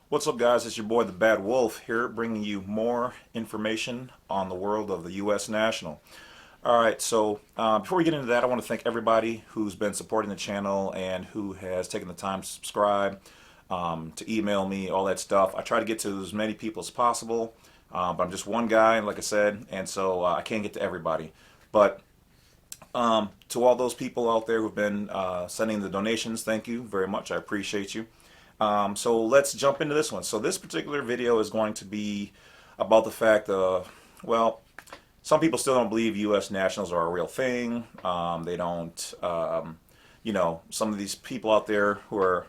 What's up, guys? It's your boy, the Badwolf, here bringing you more information on the world of the U.S. National. All right, so before we get into that, I want to thank everybody who's been supporting the channel and who has taken the time to subscribe, to email me, all that stuff. I try to get to as many people as possible, but I'm just one guy, like I said, and so I can't get to everybody. But to all those people out there who've been sending the donations, thank you very much. I appreciate you. So let's jump into this one. So this particular video is going to be about the fact of, well, some people still don't believe U.S. nationals are a real thing. They don't, some of these people out there who are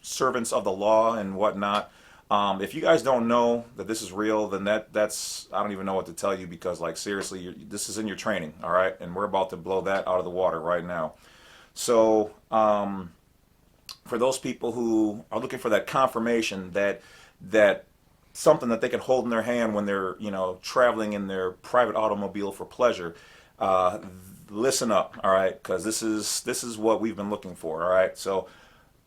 servants of the law and whatnot. If you guys don't know that this is real, then that's I don't even know what to tell you, because, like, seriously, this is in your training, all right? And we're about to blow that out of the water right now. So for those people who are looking for that confirmation that something that they can hold in their hand when they're traveling in their private automobile for pleasure, listen up, all right? Because this is what we've been looking for, all right? So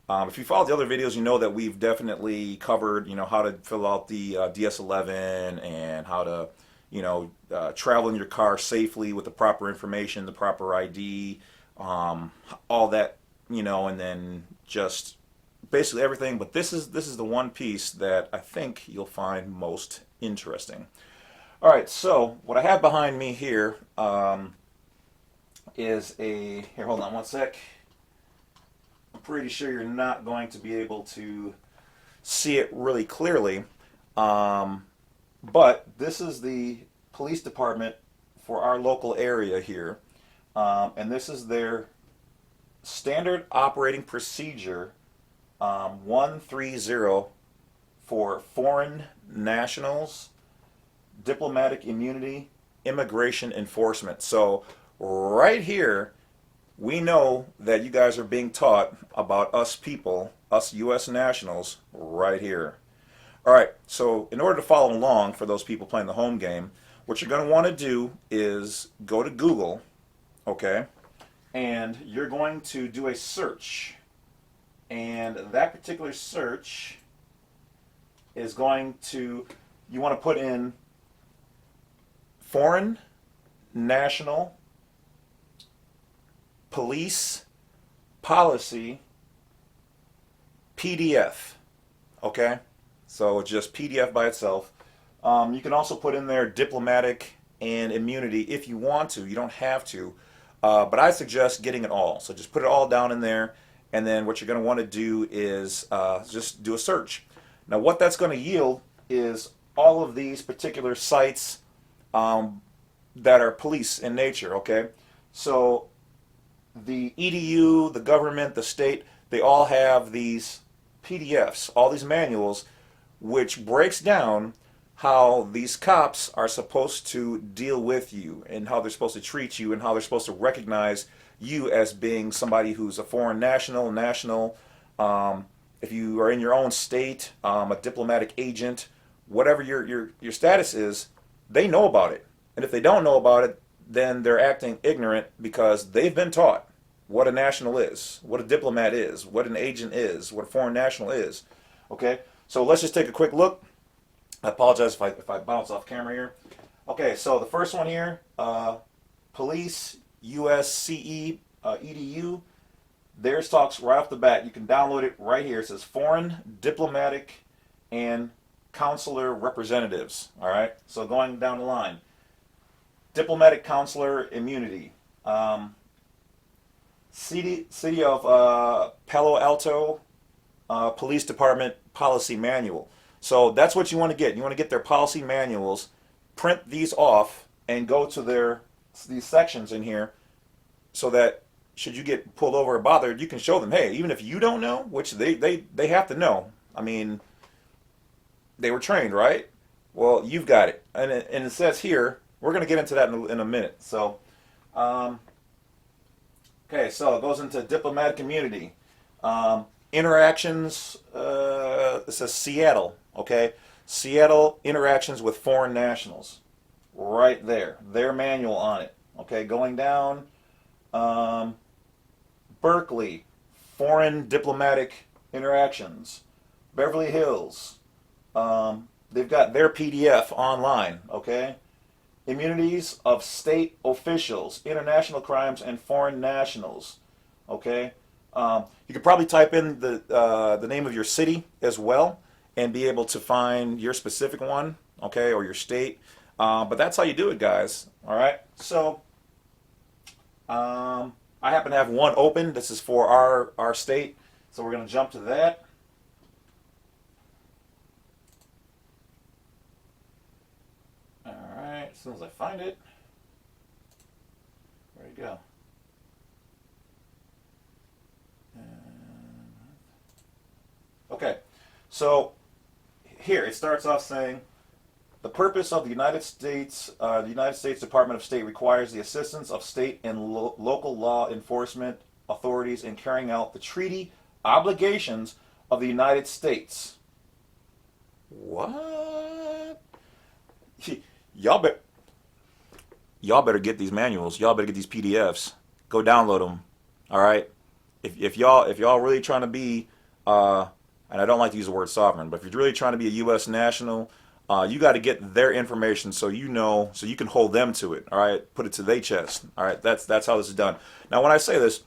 if you followed the other videos, you know that we've definitely covered, how to fill out the DS-11 and how to, travel in your car safely with the proper information, the proper ID, all that, and then just basically everything. But this is the one piece that I think you'll find most interesting. All right, so what I have behind me here is here, hold on one sec. I'm pretty sure you're not going to be able to see it really clearly, but this is the police department for our local area here, and this is their standard operating procedure 130 for foreign nationals, diplomatic immunity, immigration enforcement. So right here, we know that you guys are being taught about us people, us U.S. nationals, right here. All right, so in order to follow along for those people playing the home game, what you're going to want to do is go to Google, okay, and you're going to do a search. And that particular search is you want to put in foreign national police policy PDF, okay? So it's just PDF by itself. You can also put in there diplomatic and immunity if you want to. You don't have to, but I suggest getting it all. So just put it all down in there, and then what you're going to want to do is just do a search. Now what that's going to yield is all of these particular sites that are police in nature, okay? So the EDU, the government, the state, they all have these PDFs, all these manuals, which breaks down how these cops are supposed to deal with you and how they're supposed to treat you and how they're supposed to recognize you as being somebody who's a foreign national, if you are in your own state, a diplomatic agent, whatever your status is, they know about it. And if they don't know about it, then they're acting ignorant, because they've been taught what a national is, what a diplomat is, what an agent is, what a foreign national is. Okay, so let's just take a quick look. I apologize if I bounce off camera here. Okay, so the first one here, police USCE EDU. Theirs talks right off the bat. You can download it right here. It says foreign diplomatic and consular representatives. All right, so going down the line, diplomatic consular immunity. City of Palo Alto Police Department Policy Manual. So that's what you want to get. You want to get their policy manuals, print these off, and go to these sections in here, so that should you get pulled over or bothered, you can show them, hey, even if you don't know, which they have to know. I mean, they were trained, right? Well, you've got it. And it says here, we're going to get into that in a minute. So, okay, so it goes into diplomatic immunity. Interactions, it says Seattle, okay? Seattle interactions with foreign nationals. Right there. Their manual on it. Okay, going down, Berkeley, foreign diplomatic interactions. Beverly Hills. They've got their PDF online, okay? Immunities of state officials, international crimes, and foreign nationals, okay? You could probably type in the name of your city as well and be able to find your specific one, okay, or your state. But that's how you do it, guys, all right? So I happen to have one open. This is for our state, so we're going to jump to that. As soon as I find it, where'd it go? Okay, so here it starts off saying the purpose of the United States Department of State requires the assistance of state and local law enforcement authorities in carrying out the treaty obligations of the United States. What? Y'all better get these manuals. Y'all better get these PDFs. Go download them. All right. If y'all really trying to be, and I don't like to use the word sovereign, but if you're really trying to be a U.S. national, you got to get their information so you know, so you can hold them to it. All right. Put it to their chest. All right. That's how this is done. Now, when I say this,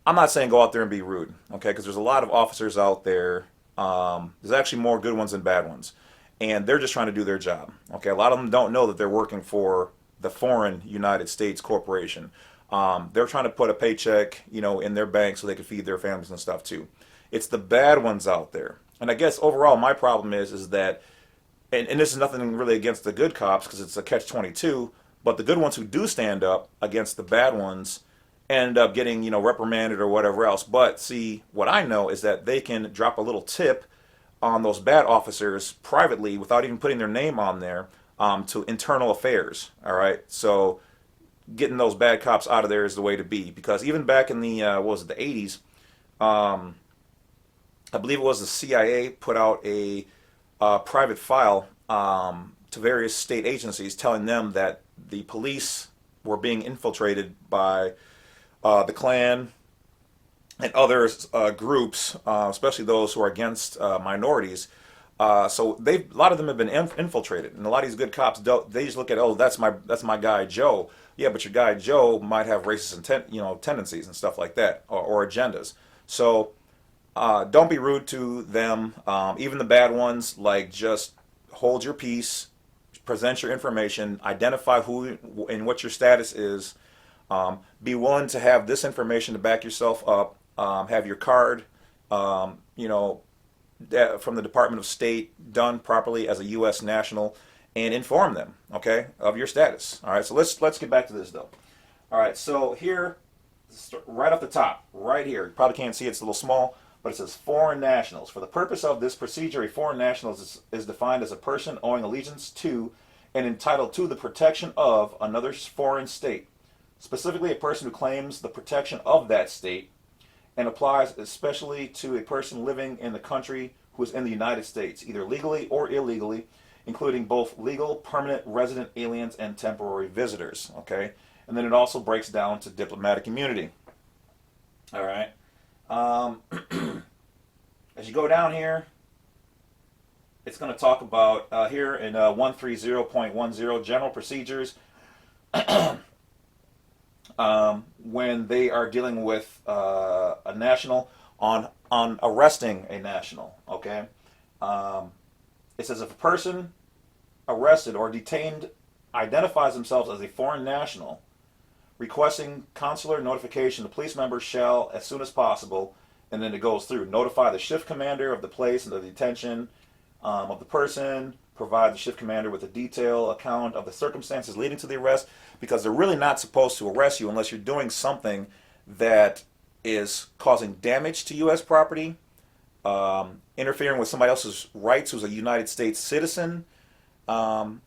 I'm not saying go out there and be rude. Okay. Because there's a lot of officers out there. There's actually more good ones than bad ones. And they're just trying to do their job. Okay, a lot of them don't know that they're working for the foreign United States corporation. They're trying to put a paycheck, in their bank so they can feed their families and stuff too. It's the bad ones out there. And I guess overall my problem is that, and this is nothing really against the good cops because it's a catch-22, but the good ones who do stand up against the bad ones end up getting, reprimanded or whatever else. But see, what I know is that they can drop a little tip on those bad officers privately without even putting their name on there to internal affairs. All right, so getting those bad cops out of there is the way to be, because even back in the what was it, the 80s, I believe it was the CIA put out a private file to various state agencies telling them that the police were being infiltrated by the Klan and other groups, especially those who are against minorities. So a lot of them have been infiltrated, and a lot of these good cops they just look at, oh, that's my guy Joe. Yeah, but your guy Joe might have racist tendencies and stuff like that, or agendas. So don't be rude to them. Even the bad ones, like, just hold your peace, present your information, identify who and what your status is. Be willing to have this information to back yourself up. Have your card, from the Department of State done properly as a U.S. national, and inform them, okay, of your status. All right, so let's get back to this though. All right, so here, right off the top, right here, you probably can't see it, it's a little small, but it says foreign nationals. For the purpose of this procedure, a foreign national is defined as a person owing allegiance to and entitled to the protection of another foreign state, specifically a person who claims the protection of that state, and applies especially to a person living in the country who is in the United States, either legally or illegally, including both legal, permanent resident aliens and temporary visitors, okay? And then it also breaks down to diplomatic immunity. All right. As you go down here, it's going to talk about, here in 130.10, general procedures, when they are dealing with a national on arresting a national, okay? It says if a person arrested or detained identifies themselves as a foreign national, requesting consular notification, the police member shall, as soon as possible, and then it goes through, notify the shift commander of the place and the detention of the person, provide the shift commander with a detailed account of the circumstances leading to the arrest, because they're really not supposed to arrest you unless you're doing something that is causing damage to U.S. property, interfering with somebody else's rights who's a United States citizen, or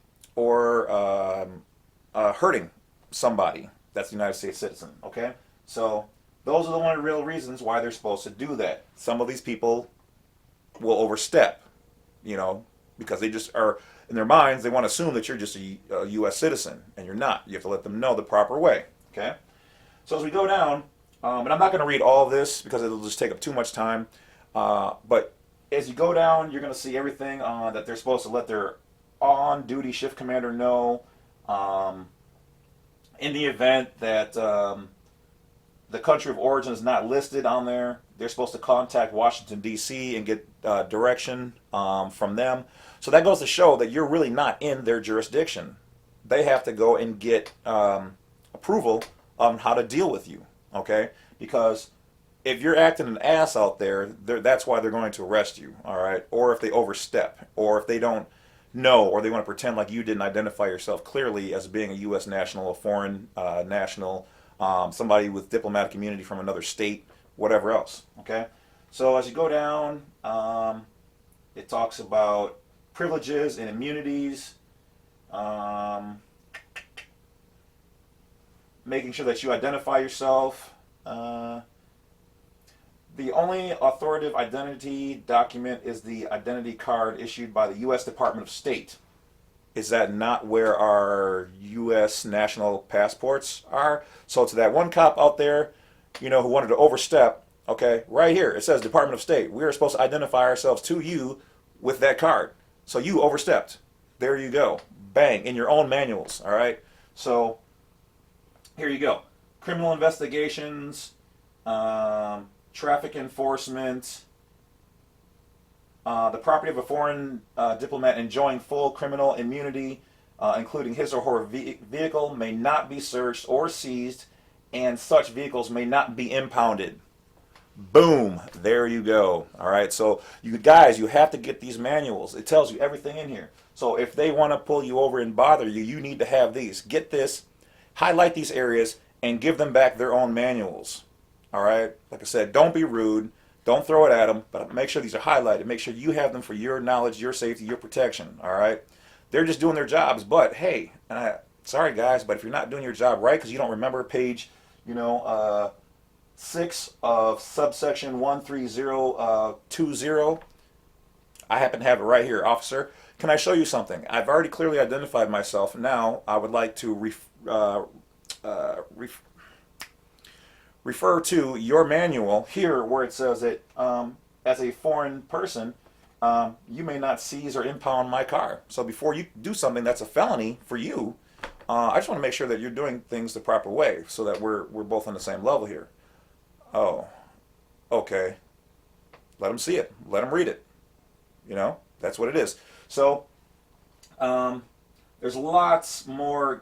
hurting somebody that's a United States citizen, okay? So those are the only real reasons why they're supposed to do that. Some of these people will overstep, because they just are, in their minds, they want to assume that you're just a U.S. citizen, and you're not. You have to let them know the proper way, okay? So as we go down, and I'm not going to read all of this because it'll just take up too much time, but as you go down, you're going to see everything that they're supposed to let their on-duty shift commander know. Um, in the event that the country of origin is not listed on there, they're supposed to contact Washington, D.C. and get direction from them. So that goes to show that you're really not in their jurisdiction. They have to go and get approval on how to deal with you, okay? Because if you're acting an ass out there, that's why they're going to arrest you, all right? Or if they overstep, or if they don't know, or they want to pretend like you didn't identify yourself clearly as being a U.S. national, a foreign national, somebody with diplomatic immunity from another state, whatever else, okay? So as you go down, it talks about privileges and immunities, making sure that you identify yourself. The only authoritative identity document is the identity card issued by the U.S. Department of State. Is that not where our U.S. national passports are? So to that one cop out there, who wanted to overstep, okay, right here, it says Department of State. We are supposed to identify ourselves to you with that card. So you overstepped. There you go. Bang, in your own manuals, all right? So here you go. Criminal investigations, traffic enforcement, the property of a foreign diplomat enjoying full criminal immunity, including his or her vehicle, may not be searched or seized, and such vehicles may not be impounded. Boom, there you go. All right, so you guys, you have to get these manuals. It tells you everything in here. So if they want to pull you over and bother you, you need to have these. Get this, highlight these areas, and give them back their own manuals. All right, like I said, don't be rude. Don't throw it at them, but make sure these are highlighted. Make sure you have them for your knowledge, your safety, your protection. All right, they're just doing their jobs. But hey, sorry guys, but if you're not doing your job right because you don't remember page, 6 of subsection 13020, I happen to have it right here, officer. Can I show you something? I've already clearly identified myself. Now I would like to refer to your manual here where it says that as a foreign person, you may not seize or impound my car. So before you do something that's a felony for you, I just want to make sure that you're doing things the proper way so that we're both on the same level here. Oh, okay. Let them see it. Let them read it. That's what it is. So there's lots more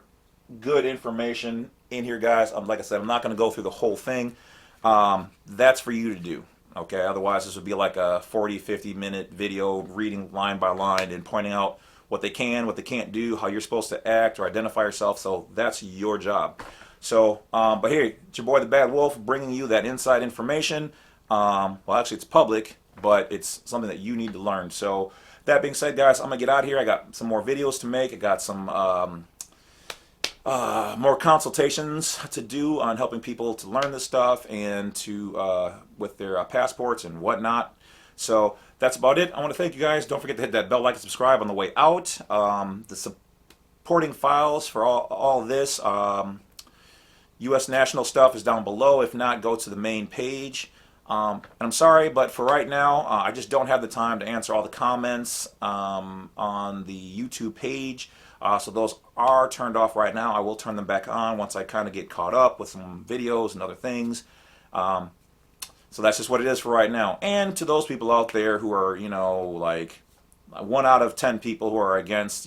good information in here, guys. Like I said, I'm not going to go through the whole thing. That's for you to do. Okay, otherwise this would be like a 40-50 minute video reading line by line and pointing out what they can, what they can't do, how you're supposed to act or identify yourself. So that's your job. So, but here, it's your boy the Bad Wolf bringing you that inside information. Well, actually it's public, but it's something that you need to learn. So that being said, guys, I'm going to get out of here. I got some more videos to make. I got some more consultations to do on helping people to learn this stuff and to with their passports and whatnot. So that's about it. I want to thank you guys. Don't forget to hit that bell, like, and subscribe on the way out. The supporting files for all this U.S. national stuff is down below. If not, go to the main page. And I'm sorry, but for right now, I just don't have the time to answer all the comments on the YouTube page. So those are turned off right now. I will turn them back on once I kind of get caught up with some videos and other things. So that's just what it is for right now. And to those people out there who are, like 1 out of 10 people who are against